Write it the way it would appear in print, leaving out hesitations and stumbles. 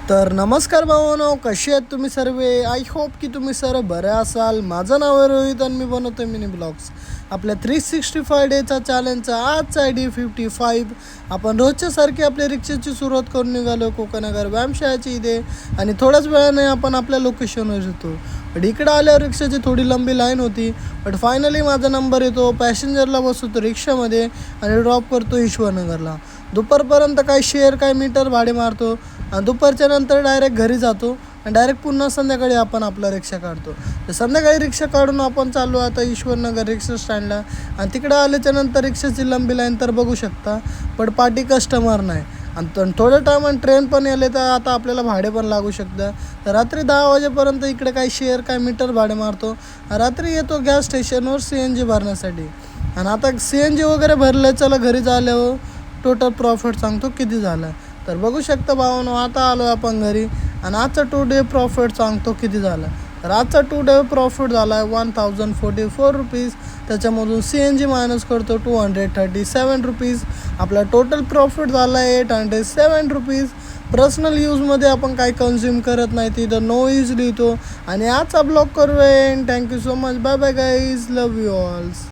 तर नमस्कार भावांनो, कसे आहेत तुम्ही सर्व? आय होप की तुम्ही सर्व बरे असाल. माझं नाव आहे रोहित आणि मी बनवतो मिनी ब्लॉग्स. आपल्या 365 डेचा चॅलेंजचा आजचा ID55. आपण रोजच्यासारखी आपल्या रिक्षाची सुरुवात करून निघालो कोकणनगर व्यायामशाळेची इथे आणि थोड्याच वेळाने आपण आपल्या लोकेशनवर येतो. बट इकडं आल्यावर रिक्षाची थोडी लंबी लाईन होती. बट फायनली माझा नंबर येतो. पॅसेंजरला बसवतो रिक्षामध्ये आणि ड्रॉप करतो ईश्वरनगरला. दुपारपर्यंत काय शेअर काय मीटर भाडे मारतो आणि दुपारच्या नंतर डायरेक्ट घरी जातो आणि डायरेक्ट पुन्हा संध्याकाळी आपण आपला रिक्षा काढतो. तर संध्याकाळी रिक्षा काढून आपण चाललो आता ईश्वरनगर रिक्षा स्टँडला आणि तिकडं आल्याच्या नंतर रिक्षाची लंबी लाईन तर बघू शकता. पण पाठी कस्टमर नाही आणि थोड्या टायमाने ट्रेन पण आले तर आता आपल्याला भाडे पण लागू शकतं. तर रात्री 10 वाजेपर्यंत इकडे काय शेअर काय मीटर भाडे मारतो. रात्री येतो गॅस स्टेशनवर CNG भरण्यासाठी आणि आता CNG वगैरे भरलं. चला घरी झाल्यावर टोटल प्रॉफिट सांगतो किती झालं. तर बघू शकता भावांनो, आता आलो आपण घरी आणि आजचा 2 डे प्रॉफिट सांगतो किती झालं. तर आजचा 2 डे प्रॉफिट झाला आहे 1044 रुपीज. त्याच्यामधून CNG मायनस करतो 237 रुपीज. आपला टोटल प्रॉफिट झाला आहे 807 रुपीज. पर्सनल यूजमध्ये आपण काही कन्झ्युम करत नाही, तिथं नो यूज लिहितो आणि आजचा ब्लॉग करूया. Thank you so much. Bye bye guys, love you ऑल्स.